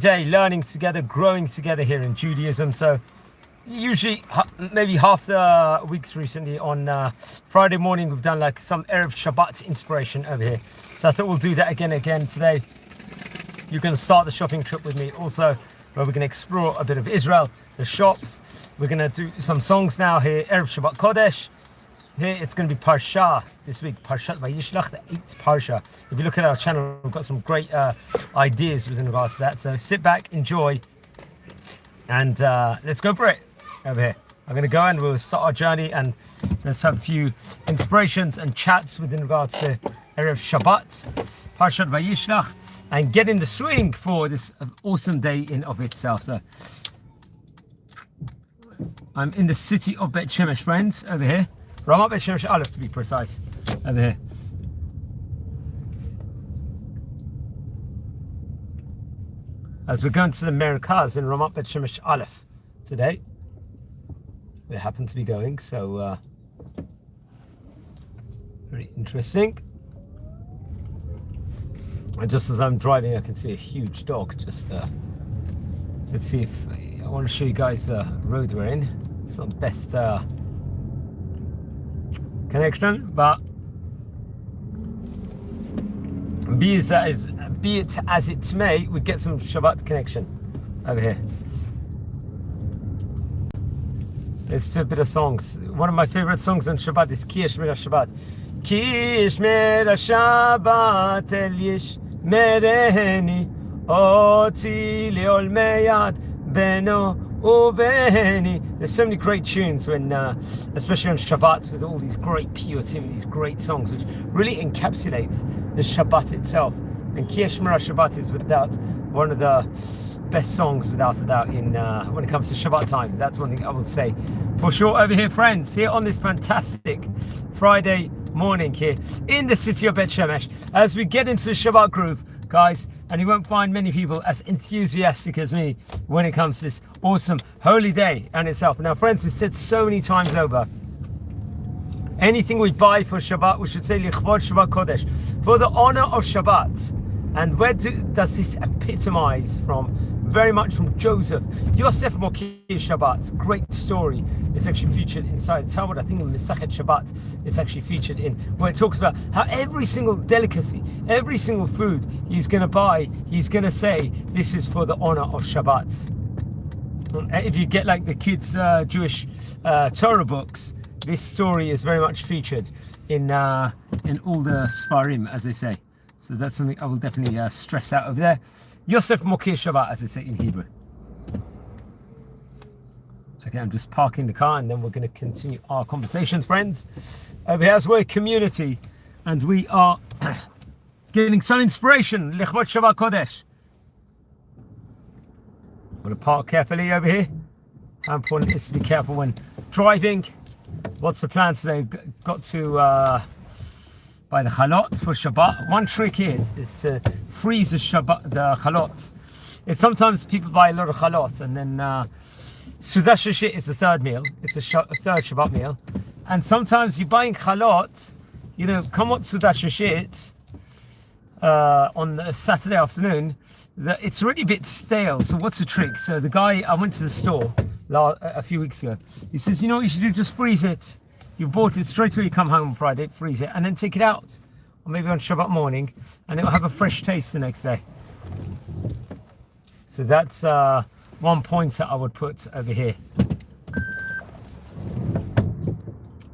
day, learning together, growing together here in Judaism. So usually maybe half the weeks recently on Friday morning we've done like some Erev Shabbat inspiration over here. So I thought we'll do that again today. You can start the shopping trip with me also, where we're going to explore a bit of Israel, the shops. We're going to do some songs now here, Erev Shabbat Kodesh. Here it's going to be Parsha this week, Parshat Vayishlach, the 8th Parsha. If you look at our channel, we've got some great ideas within regards to that. So sit back, enjoy, and let's go for it over here. I'm going to go and we'll start our journey, and let's have a few inspirations and chats within regards to Erev Shabbat, Parshat Vayishlach, and get in the swing for this awesome day in of itself. So I'm in the city of Bet Shemesh, friends, over here. Ramat Bet Shemesh Aleph, to be precise, over here. As we're going to the Merkaz in Ramat Bet Shemesh Aleph today. We happen to be going, so very interesting. And just as I'm driving, I can see a huge dog. Just let's see if I want to show you guys the road we're in. It's not the best connection, but be it as it may, we get some Shabbat connection over here. Let's do a bit of songs. One of my favorite songs on Shabbat is Ki Yishmer Shabbat. Ki Yishmer Shabbat El Yishmereni Oti Leol Meyad Beno Uveni. There's so many great tunes when, especially on Shabbat, with all these great piyutim, these great songs, which really encapsulates the Shabbat itself. And Ki Yishmer Shabbat is without one of the best songs, without a doubt, in when it comes to Shabbat time. That's one thing I will say for sure over here, friends, here on this fantastic Friday morning here in the city of Bet Shemesh, as we get into the Shabbat groove, guys. And you won't find many people as enthusiastic as me when it comes to this awesome holy day and itself. Now, friends, we've said so many times over, anything we buy for Shabbat, we should say Lichvod Shabbat Kodesh, for the honor of Shabbat. And where does this epitomize from? Very much from Joseph. Yosef Mokir Shabbat, great story. It's actually featured inside Talmud. I think in Mesachet Shabbat, it's actually featured in, where it talks about how every single delicacy, every single food he's going to buy, he's going to say, this is for the honor of Shabbat. If you get like the kids' Jewish Torah books, this story is very much featured in all the Sfarim, as they say. So that's something I will definitely stress out over there. Yosef Mokir Shabbat, as they say in Hebrew. Okay, I'm just parking the car and then we're going to continue our conversations, friends. Over here, as we're a community and we are getting some inspiration. Lichvod Shabbat Kodesh. I'm going to park carefully over here. How important it is to be careful when driving. What's the plan today? Got to buy the chalot for Shabbat. One trick is to freeze the chalot. It's sometimes people buy a lot of chalot and then Sudah Shishit is the third meal. It's a third Shabbat meal. And sometimes you're buying chalot, you know, Kamot Sudah Shishit on a Saturday afternoon, it's already a bit stale. So what's the trick? So the guy, I went to the store a few weeks ago. He says, you know what you should do? Just freeze it. You bought it straight away, you come home on Friday, freeze it, and then take it out. Or maybe on Shabbat morning, and it will have a fresh taste the next day. So that's one pointer I would put over here.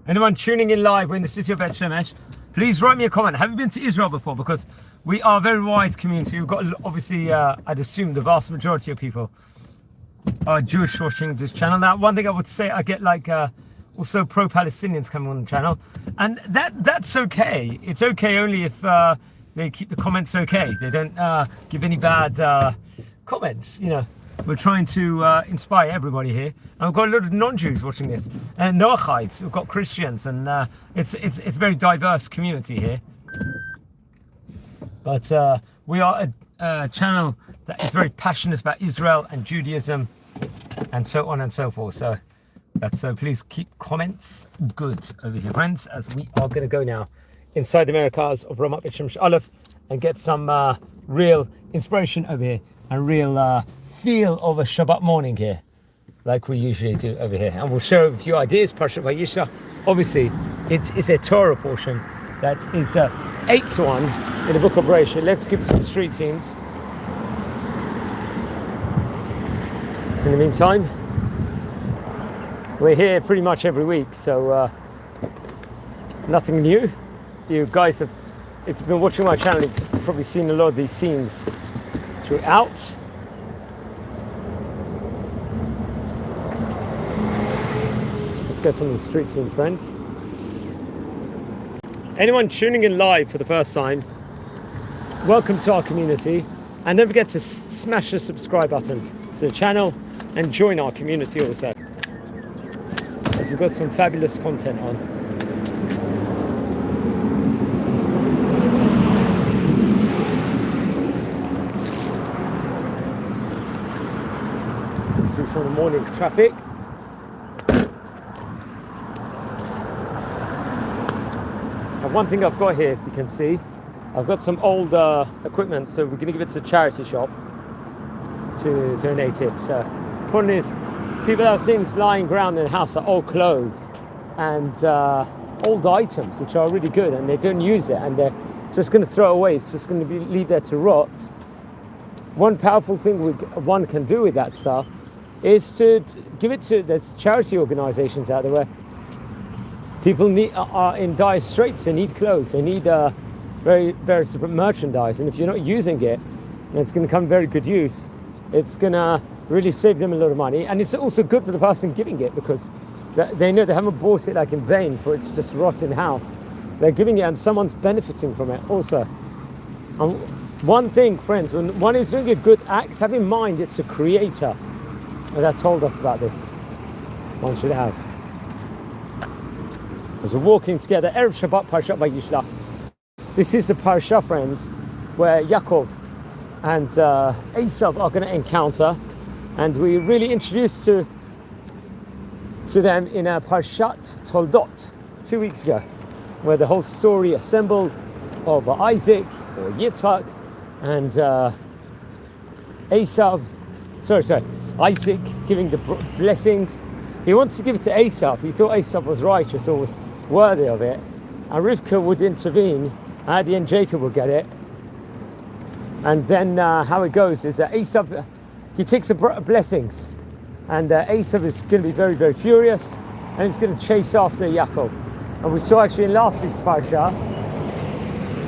Anyone tuning in live, we're in the city of Bet Shemesh, please write me a comment. Have you been to Israel before? Because we are a very wide community. We've got, obviously, I'd assume the vast majority of people are Jewish watching this channel. Now, one thing I would say, I get like also pro-Palestinians coming on the channel, and that's okay. It's okay only if they keep the comments okay. They don't give any bad comments, you know. We're trying to inspire everybody here, and we've got a lot of non-Jews watching this, and Noachites. We've got Christians, and it's a very diverse community here. But we are a channel that is very passionate about Israel and Judaism, and so on and so forth. So please keep comments good over here, friends, as we are going to go now inside the Merkaz of Ramat Bet Shemesh Aleph and get some real inspiration over here and real feel of a Shabbat morning here, like we usually do over here. And we'll share a few ideas. Parshat Vayishlach, obviously, it's a Torah portion that is the 8th one in the book of Bereshit. Let's give some street scenes. In the meantime, we're here pretty much every week, so nothing new. You guys have, if you've been watching my channel, you've probably seen a lot of these scenes throughout. Let's get some of the street scenes, friends. Anyone tuning in live for the first time, welcome to our community. And don't forget to smash the subscribe button to the channel and join our community also, as we've got some fabulous content on. See some of the morning traffic. And one thing I've got here, if you can see, I've got some old equipment, so we're going to give it to a charity shop to donate it. So, the point is, people have things lying around in the house, like old clothes and old items, which are really good, and they don't use it, and they're just going to throw away. It's just going to leave there to rot. One powerful thing one can do with that stuff is to give it to, there's charity organizations out there where people are in dire straits. They need clothes, they need various different merchandise, and if you're not using it, and it's going to come very good use, it's going to really save them a lot of money. And it's also good for the person giving it, because they know they haven't bought it like in vain for it to just rot in the house. They're giving it and someone's benefiting from it also. And one thing, friends, when one is doing a good act, have in mind it's a creator that told us about this. One should have. As we're walking together, Erev Shabbat, Parshat Vayishlach. This is the Parsha, friends, where Yaakov and Esav are going to encounter, and we really introduced to them in a Parshat Toldot 2 weeks ago, where the whole story assembled of Isaac or Yitzhak and Isaac giving the blessings. He wants to give it to Esav. He thought Esav was righteous or was worthy of it, and Rivka would intervene, and at the end Jacob would get it. And then how it goes is that Esav, he takes the blessings, and Esav is going to be very, very furious, and he's going to chase after Yaakov. And we saw actually in last week's parsha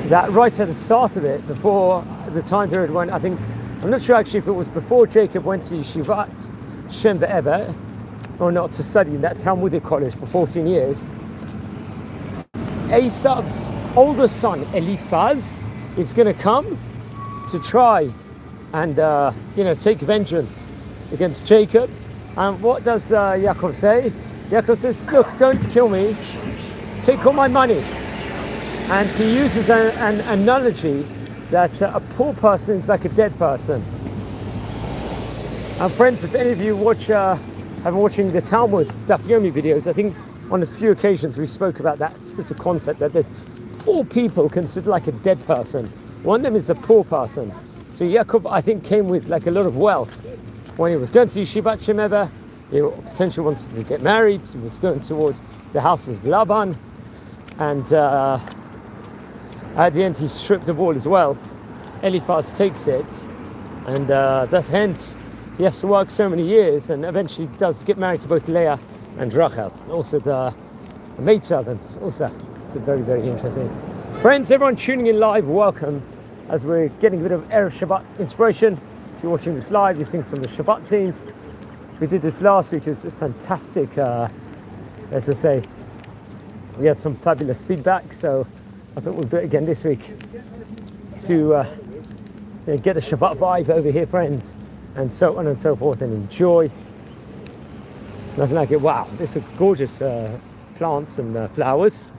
that right at the start of it, before the time period when, I'm not sure actually if it was before Jacob went to Yeshivat Shem Be'eber or not, to study in that Talmudic college for 14 years, Esav's older son Eliphaz is going to come to try and take vengeance against Jacob. And what does Yaakov say? Yaakov says, look, don't kill me, take all my money. And he uses an analogy that a poor person is like a dead person. And friends, if any of you have been watching the Talmud Daf Yomi videos, I think on a few occasions we spoke about that specific concept, that there's 4 people considered like a dead person. One of them is a poor person. So Yaakov, I think, came with like a lot of wealth. When he was going to Yeshivat Shem Be'eber, he potentially wanted to get married. He was going towards the house of Laban, and at the end he stripped of all his wealth. Eliphaz takes it, and that hence he has to work so many years, and eventually does get married to both Leah and Rachel. Also the maidservants. Also, it's a very, very interesting. Friends, everyone tuning in live, welcome, as we're getting a bit of Erev Shabbat inspiration. If you're watching this live, you're seeing some of the Shabbat scenes. We did this last week. It was fantastic. As I say, we had some fabulous feedback, so I thought we'll do it again this week to get a Shabbat vibe over here, friends, and so on and so forth, and enjoy. Nothing like it. Wow, these are gorgeous plants and flowers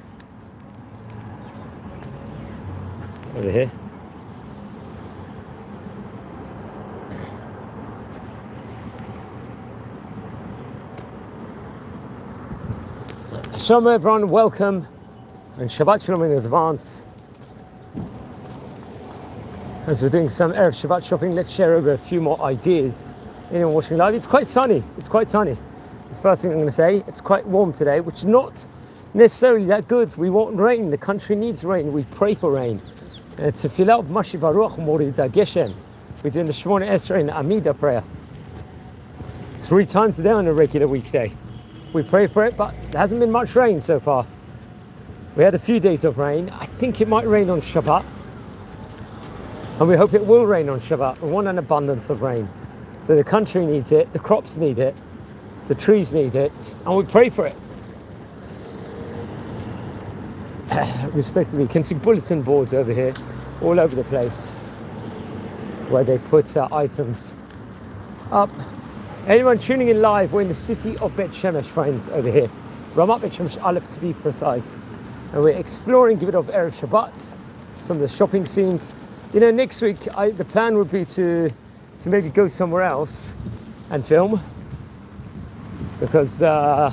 over here. Shalom everyone, welcome, and Shabbat Shalom in advance. As we're doing some Erev Shabbat shopping, let's share over a few more ideas. Anyone watching live, it's quite sunny. It's quite sunny. That's the first thing I'm going to say. It's quite warm today, which is not necessarily that good. We want rain. The country needs rain. We pray for rain. Tefillah b'mashi baruch u'morida geshem. We're doing the Shemona Esrei and Amida prayer 3 times a day on a regular weekday. We pray for it, but there hasn't been much rain so far. We had a few days of rain. I think it might rain on Shabbat. And we hope it will rain on Shabbat. We want an abundance of rain. So the country needs it, the crops need it, the trees need it, and we pray for it. Respectively, you can see bulletin boards over here, all over the place, where they put items up. Anyone tuning in live, we're in the city of Bet Shemesh, friends, over here. Ramat Bet Shemesh Aleph, to be precise. And we're exploring, give it of Erev Shabbat, some of the shopping scenes. You know, next week, the plan would be to maybe go somewhere else and film, because I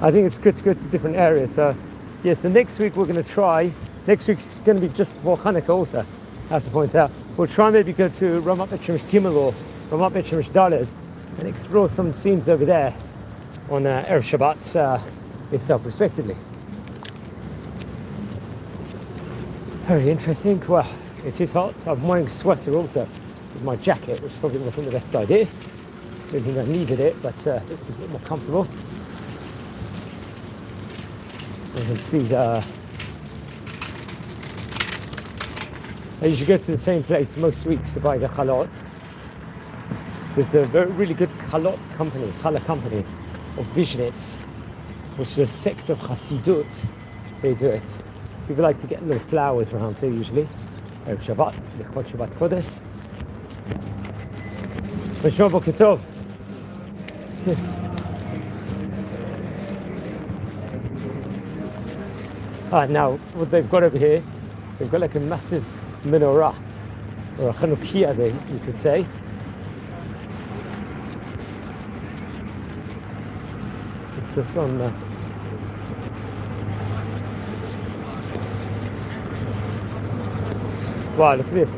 think it's good to go to different areas. So, yeah, so next week we're going to try, next week's going to be just before Hanukkah also, I have to point out. We'll try maybe go to Ramat Bet Shemesh Gimel or Ramat Bet Shemesh Daled and explore some scenes over there on Erev Shabbat itself, respectively. Very interesting. Well, it is hot. I'm wearing a sweater also with my jacket, which probably wasn't the best idea. I don't think I needed it, but it's a bit more comfortable. You can see I usually go to the same place most weeks to buy the chalot. There's a really good challah company of Vishnitz, which is a sect of Hasidut. They do it. People like to get little flowers around here usually. Erev Shabbat, Lichot Shabbat Kodesh. Shmashon Boker Tov. Now, what they've got over here, they've got like a massive menorah, or a Chanukiah, you could say. It's just on wow, look at this.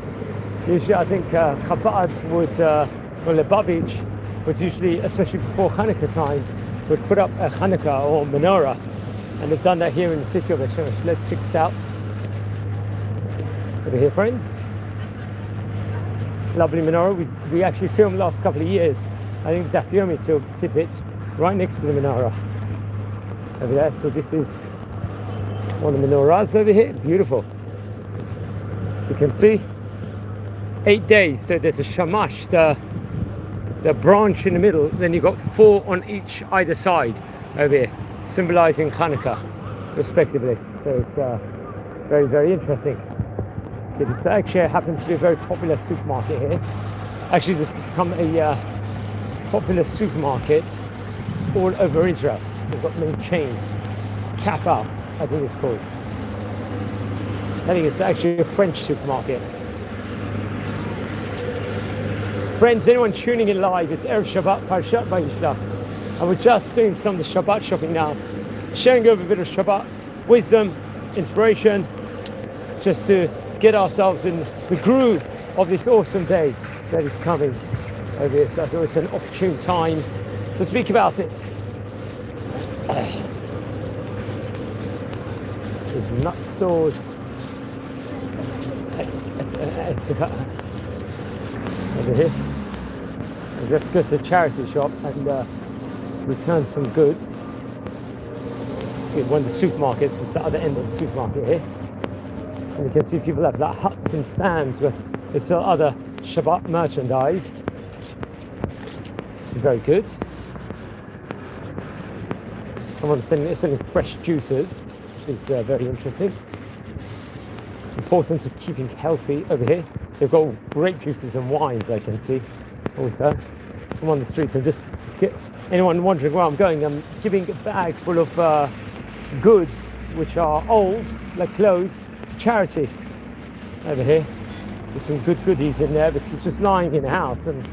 Usually I think Chabad would, or Lubavitch would usually, especially before Hanukkah time, would put up a Hanukkah or menorah, and they've done that here in the city of Shemesh. Let's check this out. Over here, friends. Lovely menorah. We actually filmed the last couple of years. I think Daf Yomi took Tippett right next to the menorah over there. So this is one of the menorahs over here. Beautiful. You can see 8 days, so there's a shamash, the branch in the middle, then you've got 4 on either side over here, symbolizing Hanukkah respectively. So it's very, very interesting. This actually happens to be a very popular supermarket here. Actually, this has become a popular supermarket all over Israel. They've got many chains. Kappa, I think it's called. I think it's actually a French supermarket. Friends, anyone tuning in live, it's Erev Shabbat, Parashat Vayishlach. And we're just doing some of the Shabbat shopping now. Sharing over a bit of Shabbat wisdom, inspiration, just to get ourselves in the groove of this awesome day that is coming over here. So I thought it's an opportune time to speak about it. There's nut stores. Over here. Let's go to the charity shop and return some goods. One of the supermarkets, it's the other end of the supermarket here. And you can see people have like huts and stands where they sell other Shabbat merchandise, which is very good. Someone's selling fresh juices, which is very interesting. Importance of keeping healthy over here. They've got grape juices and wines, I can see also. I'm on the streets and just anyone wondering where I'm going, I'm giving a bag full of goods which are old, like clothes, to charity over here. There's some good goodies in there, but it's just lying in the house, and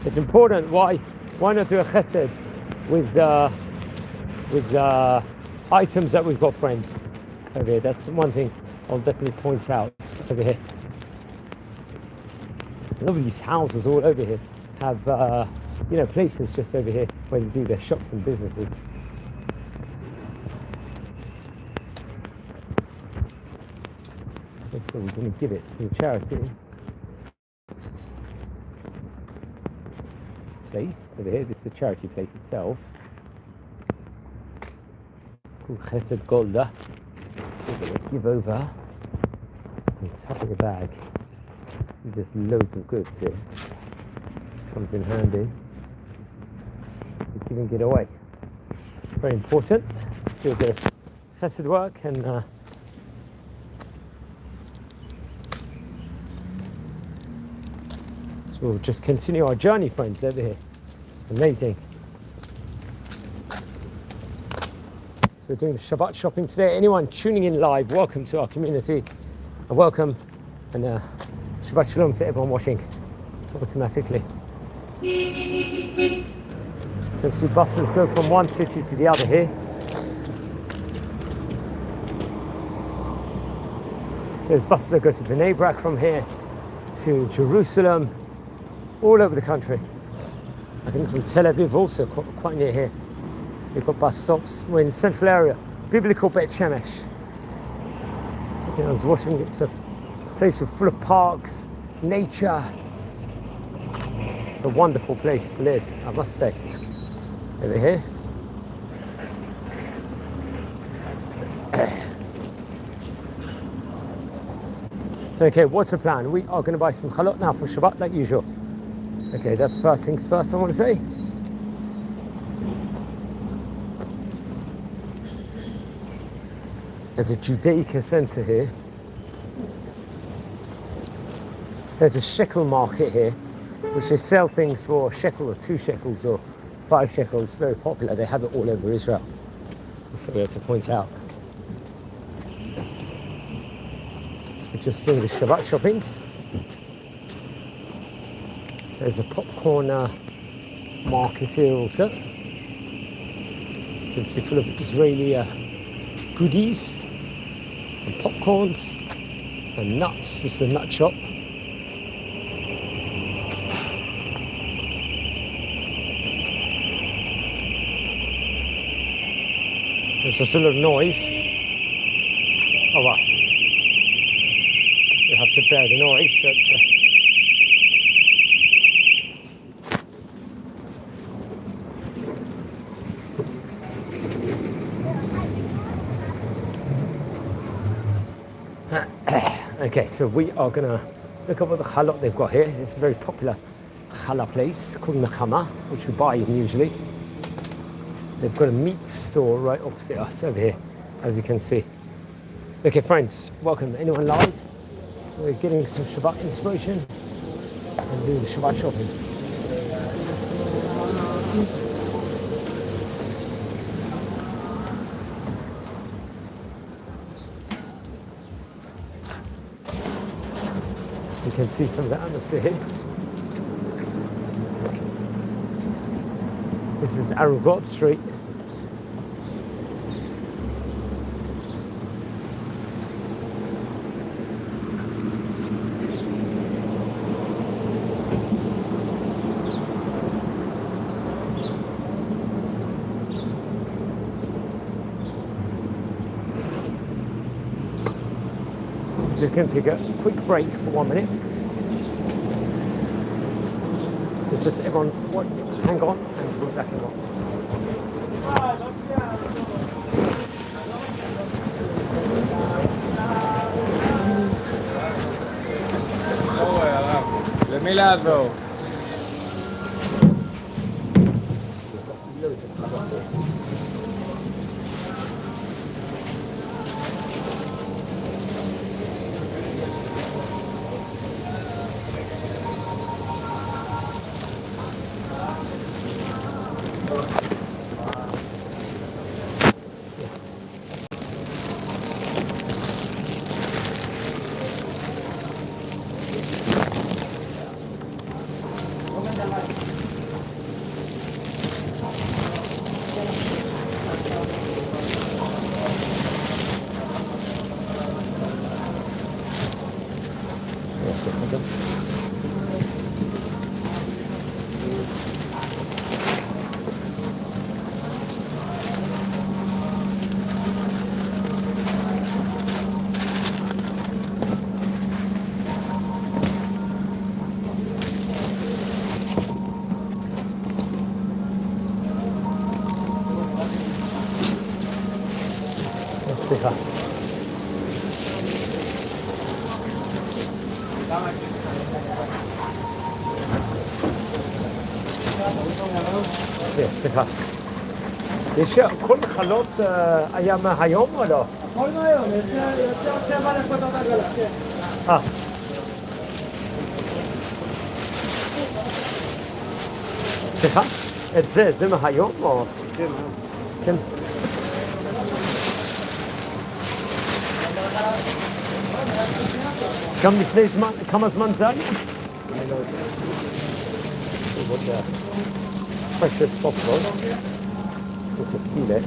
it's important. Why not do a chesed with items that we've got, friends, over here? That's one thing I'll definitely point out over here. A lot of these houses all over here have, places just over here where they do their shops and businesses. So we're going to give it to the charity place over here. This is the charity place itself, called Chesed Golda. So we're going to give over on top of the bag. There's loads of goods here. Comes in handy. We're giving it away. Very important. Still a bit of chesed work and so we'll just continue our journey, friends, over here. Amazing. So we're doing the Shabbat shopping today. Anyone tuning in live, welcome to our community. And welcome and Shabbat Shalom to everyone watching automatically. You can see buses go from one city to the other here. There's buses that go to Bnei Brak from here, to Jerusalem, all over the country. I think from Tel Aviv also, quite near here. We've got bus stops. We're in the central area, biblical Beit Shemesh. I was watching, it's a place full of parks, nature. It's a wonderful place to live, I must say. Over here. Okay, what's the plan? We are going to buy some chalot now for Shabbat, like usual. Okay, that's first things first, I want to say. There's a Judaica centre here. There's a shekel market here, which they sell things for a shekel or 2 shekels or 5 shekels. Very popular. They have it all over Israel. So we have to point out. So we're just doing the Shabbat shopping. There's a popcorn market here also. You can see full of Israeli goodies and popcorns and nuts. This is a nut shop. There's just a little noise. Oh well. You have to bear the noise. Okay, so we are going to look at what the chalot they've got here. It's a very popular challah place called Nechama, which we buy in usually. They've got a meat store right opposite us over here, as you can see. Okay, friends, welcome. Anyone live? We're getting some Shabbat inspiration and doing the Shabbat shopping. You can see some of the atmosphere here. This is Aragot Street. Just going to take a quick break for 1 minute. So just everyone, hang on, and we'll be back in a while. למי לעזור? סליחה. סליחה. יש כל חלות היה מהיום או לא? הכל מהיום, יוצא 7 נקודות עגלה. סליחה? את זה מהיום או? כן. כן. גם לפני זמן, כמה זמן זה היה? אני לא יודע. Precious popcorn. Good to feel it.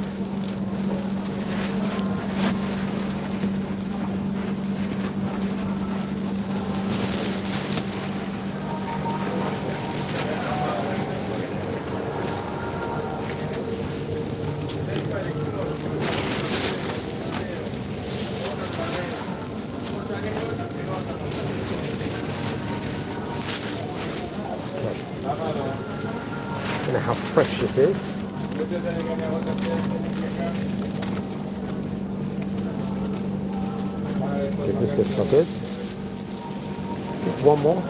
I don't know how fresh this is. Okay, this looks so good. One more.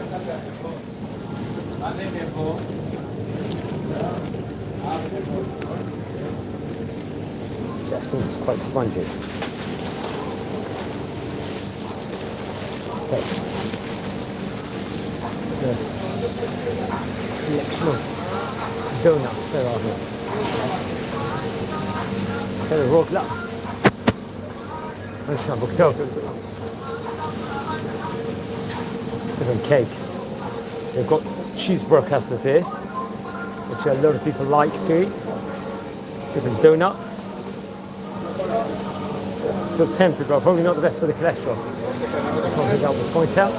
Yeah, I think it's quite spongy. Okay. The selection of donuts there are here. They're raw glass. Different cakes. They've got cheese brocasses here, which a lot of people like to eat. Different donuts. I feel tempted, but probably not the best for the cholesterol. That's one thing I would point out.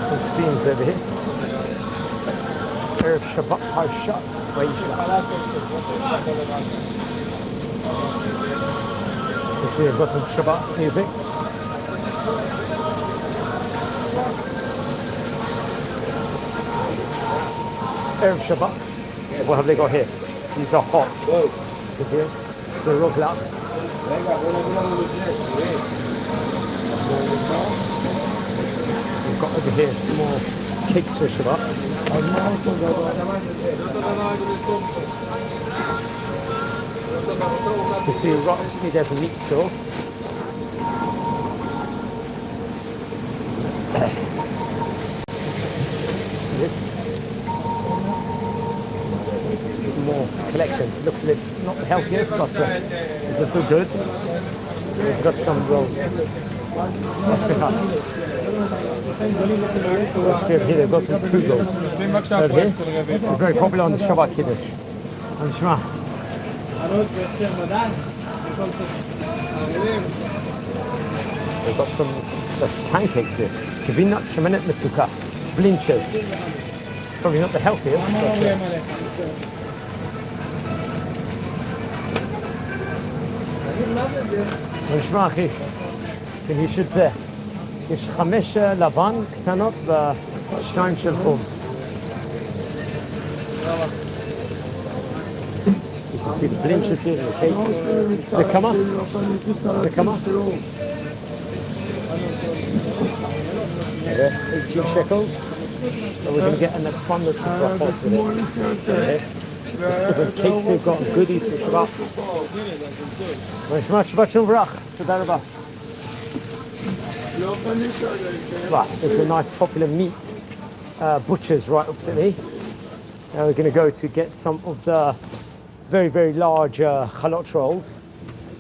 Some scenes over here. Erev Shabbat Parshat. You can see they've got some Shabbat music. Erev Shabbat. What have they got here? These are hot. Look here. The rugla. We've got over here some more cakes for Shabbat. You can see right opposite there's a meat store. This. Some more collections. Looks a bit not the healthiest, but they're still good. We've got some rolls. Let's see over here, they've got some kugels. Over here, they're very popular on the Shabbat Kiddush. And Shema. They've got some pancakes here. Kivinat Shemenet Metzuka. Blinches. Probably not the healthiest, but נשמע אחי, you should say, יש 5 לבן קטנות ו2 של חום. You can see the blinches here and the cakes. זה כמה? זה כמה? 18 shekels. So we're going to get an abundance of brachot with it. Okay. There's different cakes they've got, goodies for Shabbat. Shabbat Shalom Barach. Toda Rabah. Right, there's a nice popular meat butcher's right opposite me. Now we're going to go to get some of the very, very large chalot rolls,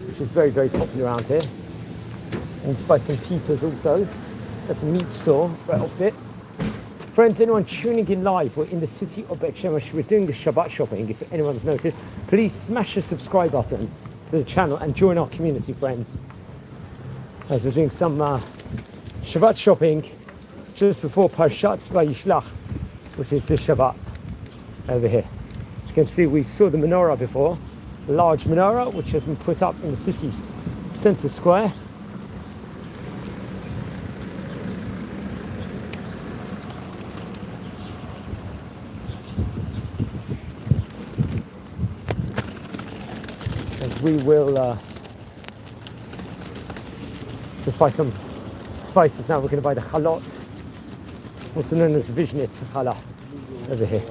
which is very, very popular around here. And it's by St. Peter's also. That's a meat store right opposite. Friends, anyone tuning in live, we're in the city of Beit Shemesh. We're doing the Shabbat shopping. If anyone's noticed, please smash the subscribe button to the channel and join our community, friends. As we're doing some Shabbat shopping just before Parshat Vayishlach, which is this Shabbat over here. As you can see, we saw the menorah before, a large menorah which has been put up in the city's center square. we will just buy some spices now. We're going to buy the chalot, also known as vishnit challah, over here.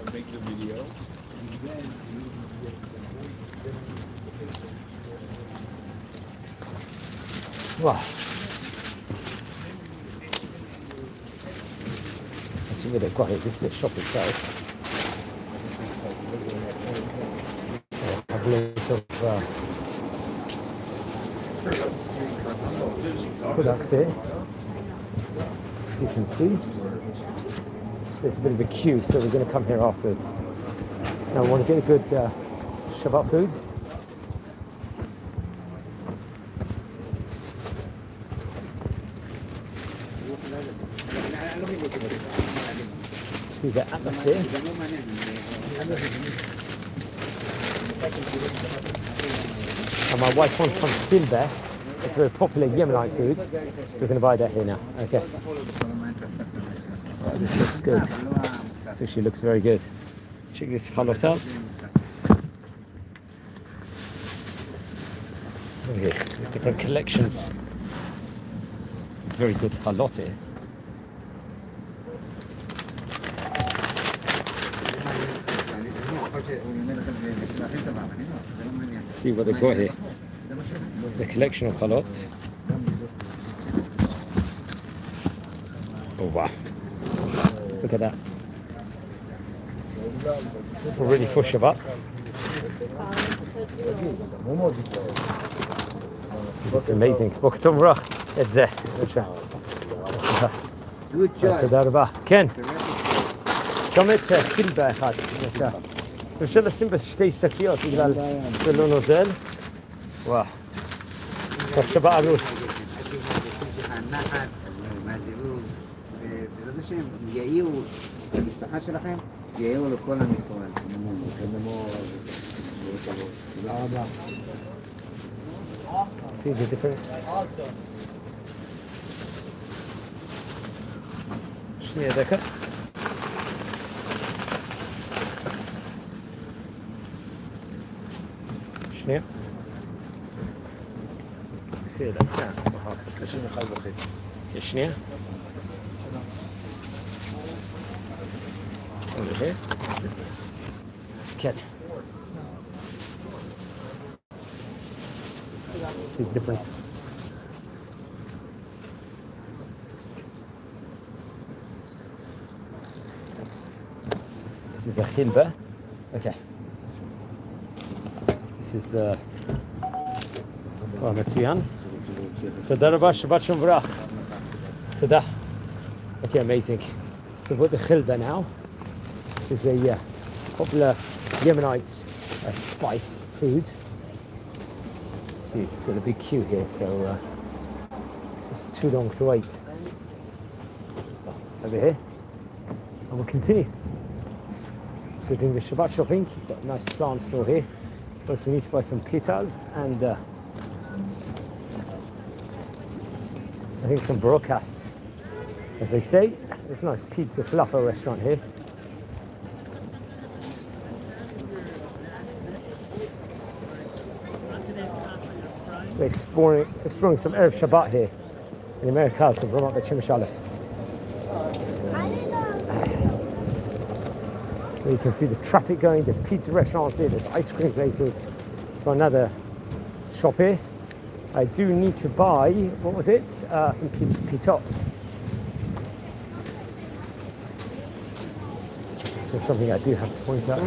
Wow. Let's see where they've got it. This is the shop itself. Loads of products here, as you can see. There's a bit of a queue, so we're going to come here afterwards. Now I want to get a good Shabbat food. See the atmosphere. And my wife wants some filbeh. It's a very popular Yemenite food, so we're going to buy that here now. Okay. Oh, this looks good. This actually looks very good. Check this chalot out. Okay, different collections. Very good chalot here. Let's see what they got here. The collection of chalot. Oh wow. Look at that. We're ready for Shabbat. It's amazing. בוקר טוב וברוך. את זה. בבקשה. תודה רבה. כן. גם את פילבה אחד. בבקשה. אפשר לשים בשתי שקיות בגלל זה לא נוזל. וואו. שבת ערוץ. בעזרת השם, יאירו למשפחה שלכם, יאירו לכל עם ישראל. תודה רבה. See the different. שנייה דקה. שנייה. See that. שנייה. Over here. Okay. See the difference. This is a khilba. Okay. This is Matzian. תודה רבה, שבת שלום וברוך. תודה. Okay, amazing. So we've got the khilba now. This is a popular Yemenite spice food. See, it's still a big queue here, so it's just too long to wait. Over here, and we'll continue. So we're doing the Shabbat shopping. We've got a nice plant store here. First, we need to buy some pitas and I think some broadcasts. As they say, there's a nice pizza falafel restaurant here. So we're exploring some Erev Shabbat here in America, so we're not the Chimashale. You can see the traffic going, there's pizza restaurants here, there's ice cream places. Got another shop here. I do need to buy, what was it? Some pitot. There's something I do have to point out.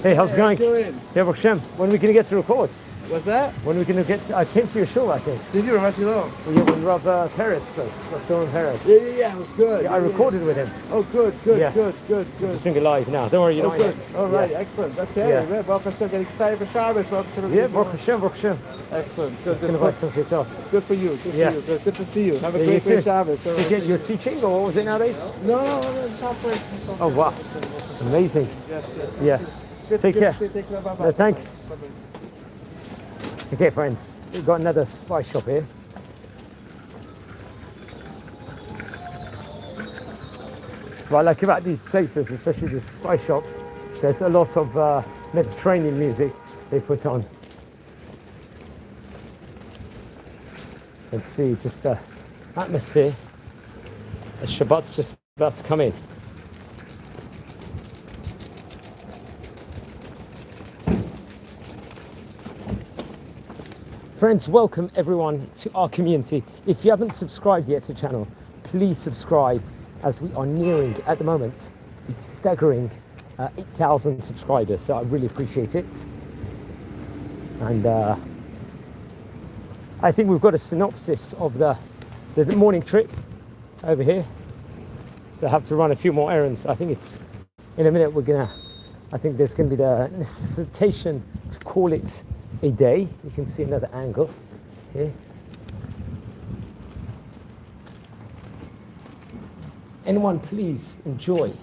Hey, how's it going? Yeah, Baruch Hashem. When are we going to get to record? What's that? When are we going to get to, I came to your show, I think. Did you remember long? Well, yeah, when Rob Perez spoke, Rob Doran Perez. Yeah, it was good. Yeah, I recorded with him. Oh, good. Yeah. Just doing it live now. Don't worry, you know. Good. All right, Yeah. excellent. Okay, Yeah. Baruch Hashem, getting excited for Shabbos. Yeah, Baruch Hashem, Baruch Hashem. Excellent. Just going to buy some pitot. Good for you. Good Yeah. for you. Good to see you. Have a Yeah, great you too. Shabbos. All right. You're teaching, or what was it nowadays? No, it's not great. Oh, wow. Amazing. Yes. Yeah. Good, Take good care. to see you. Take care. Bye-bye. No, thanks. Bye-bye. Okay, friends, we've got another spice shop here. What I like about these places, especially the spice shops, there's a lot of Mediterranean music. they put on. Let's see, just the atmosphere as Shabbat's just about to come in. Friends, welcome everyone to our community. If you haven't subscribed yet to the channel, please subscribe, as we are nearing, at the moment, a staggering 8,000 subscribers. So I really appreciate it. And I think we've got a synopsis of the morning trip over here. So I have to run a few more errands. I think it's, in a minute, I think there's gonna be the necessitation to call it a day. You can see another angle here. Anyone, please enjoy.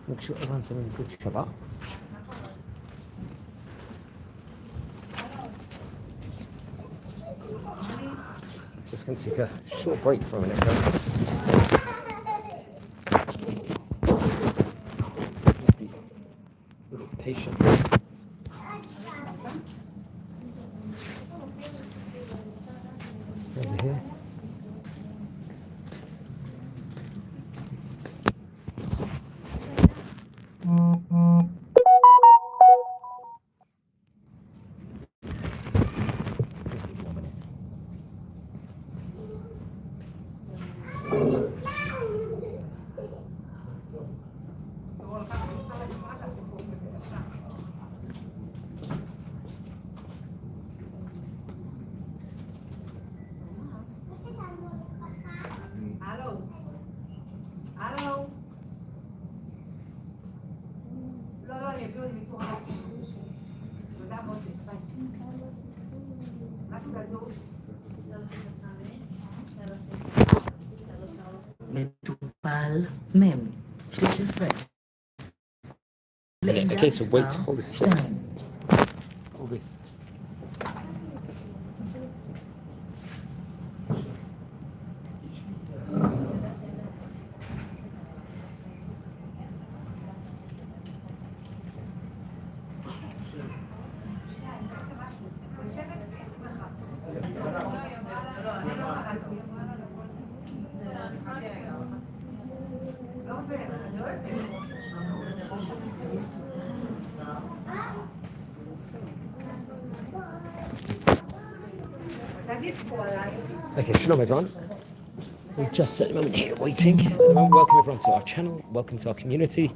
Make sure everyone's having a good Shabbat. Just going to take a short break for a minute, guys. Be a little patient. Over here. מטופל מם 13 Okay, so wait, hold this. Hold this. Okay, shalom everyone. We're just at the moment here waiting. At the moment, welcome everyone to our channel. Welcome to our community.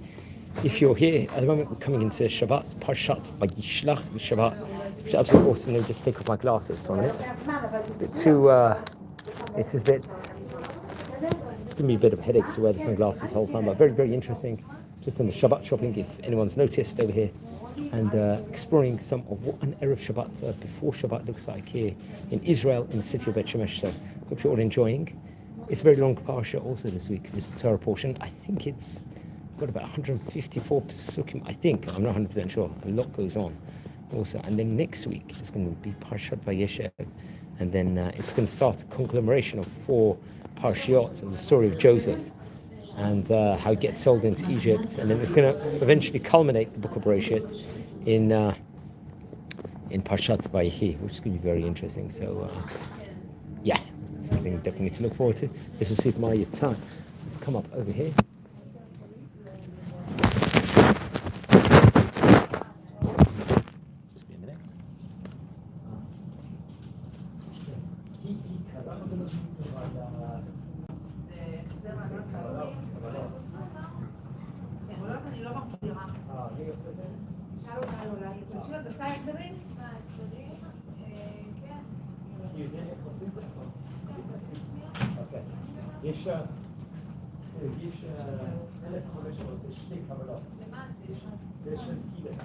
If you're here, at the moment we're coming into Shabbat, Parshat Vayishlach Shabbat, which is absolutely awesome. Let me just take off my glasses for a minute. It's a bit too, it's giving me a bit of a headache to wear the sunglasses the whole time, but very, very interesting. Just on the Shabbat shopping, if anyone's noticed over here, and exploring some of what an Erev Shabbat, before Shabbat, looks like here in Israel, in the city of Bet Shemesh. So hope you're all enjoying. It's a very long parsha also this week, this Torah portion. I think it's got about 154 psukim, I think. I'm not 100% sure. A lot goes on also. And then next week, it's going to be Parshat Vayeshev. And then it's going to start a conglomeration of 4 parshiot of the story of Joseph and how he gets sold into Egypt. And then it's going to eventually culminate the book of Bereshit in Parshat Vayechi, which is going to be very interesting. So, yeah, it's something definitely to look forward to. This is Sif Maya Tan. Let's come up over here. Just be a minute. יש 1,500 זה 2 קבלות. זה של קידס.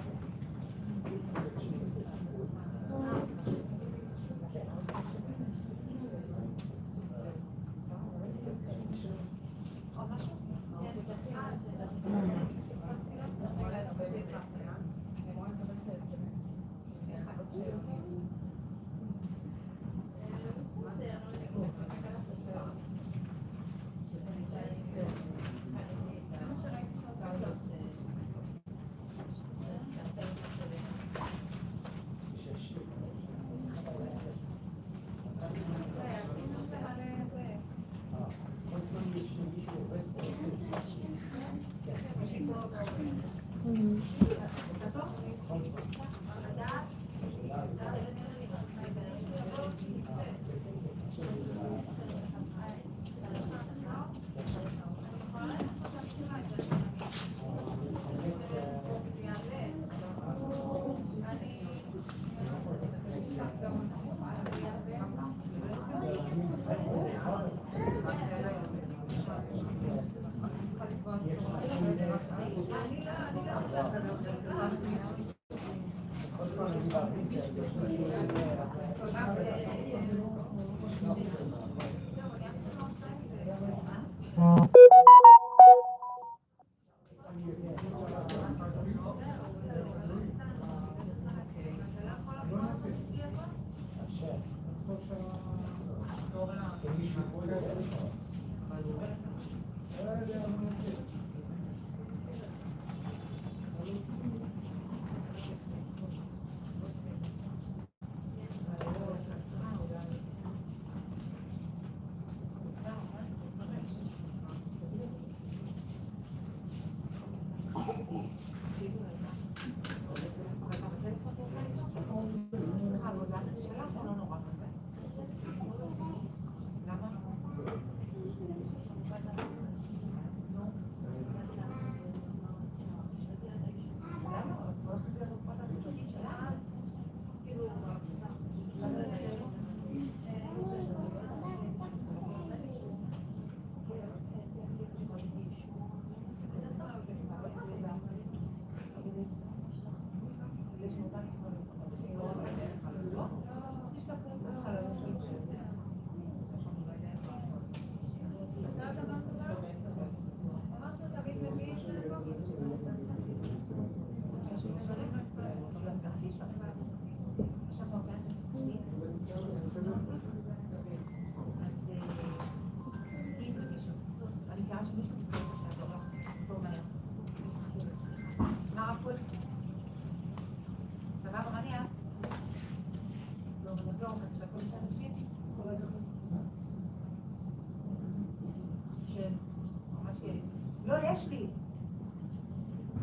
לא, יש לי.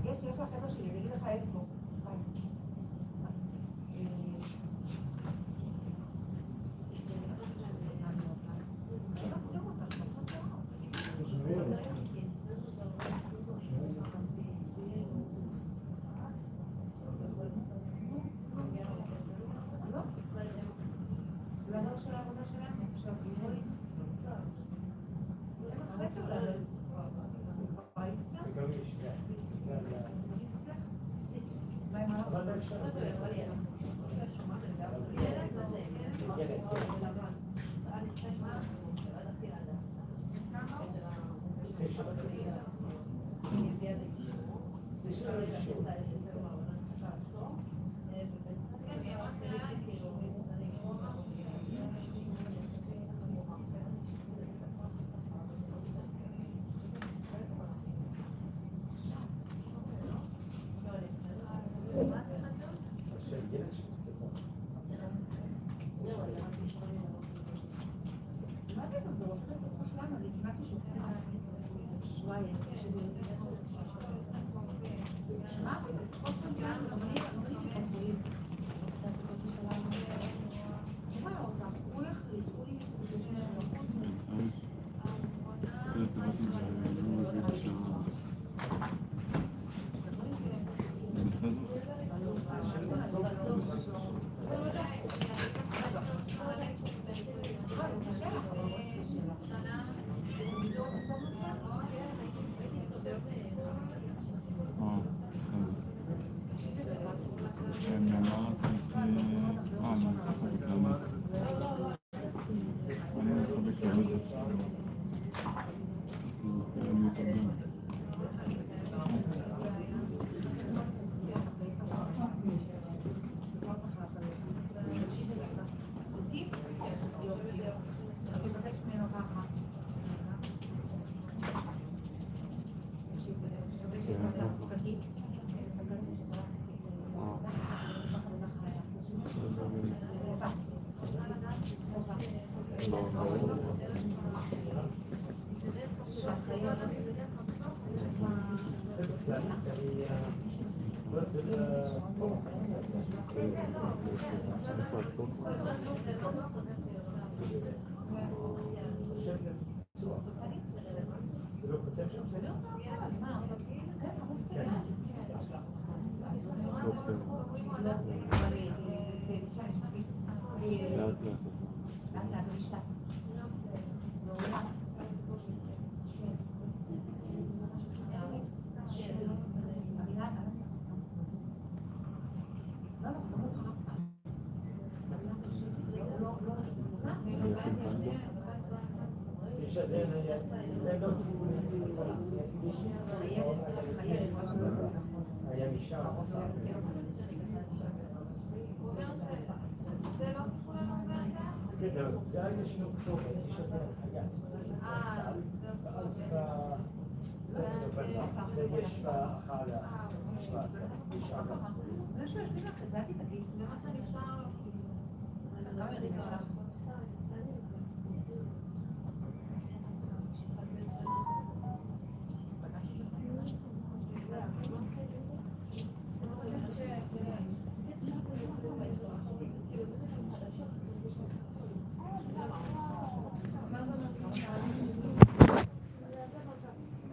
יש לחבר'ה שלי, אני אגיד לך איפה.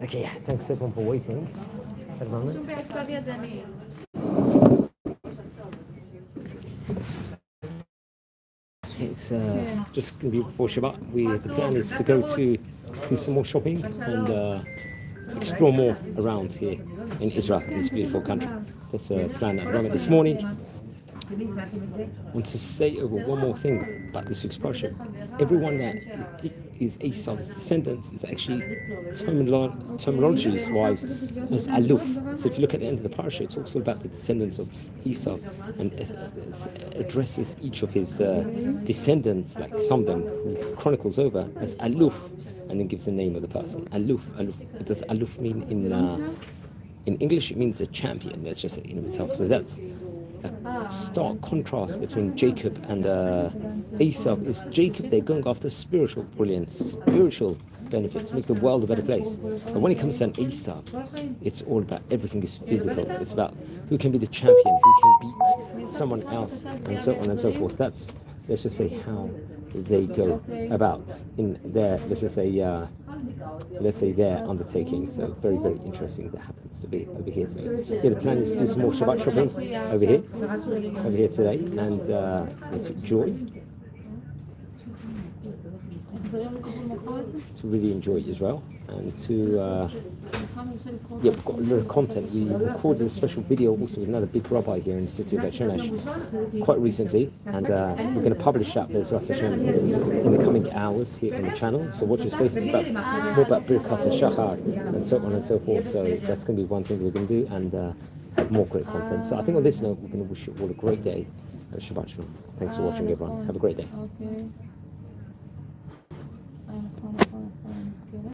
Okay, thanks everyone for waiting at the moment. It's just going to be before Shabbat. The plan is to go to do some more shopping and explore more around here in Israel, in this beautiful country. That's a plan at the moment. This morning, I want to say over one more thing about this week's parasha. Everyone that is Esau's descendants is actually terminology-wise as aluf. So if you look at the end of the parasha, it talks about the descendants of Esau, and it addresses each of his descendants, like some of them, chronicles over as aluf, and then gives the name of the person. Aluf. What does aluf mean in English? It means a champion. That's just in of itself. So that's a stark contrast between Jacob and Esau. Is Jacob, they're going after spiritual brilliance, spiritual benefits, make the world a better place. But when it comes to an Esau, it's all about everything is physical. It's about who can be the champion, who can beat someone else, and so on and so forth. That's, let's just say, how they go about in their, let's say their undertaking. So very, very interesting that happens to be over here. So yeah, the plan is to do some more Shabbat shopping over here today, and to enjoy, to really enjoy Israel, and to we've got a lot of content. We recorded a special video also with another big rabbi here in the city of Bet Shemesh quite recently, and we're going to publish that Bezrat Hashem in the coming hours here on the channel. So watch your spaces about more about Birkat Shachar and so on and so forth. So that's going to be one thing we're going to do, and have more great content. So I think on this note, we're going to wish you all a great day. Shabbat Shalom. Thanks for watching, everyone. Have a great day.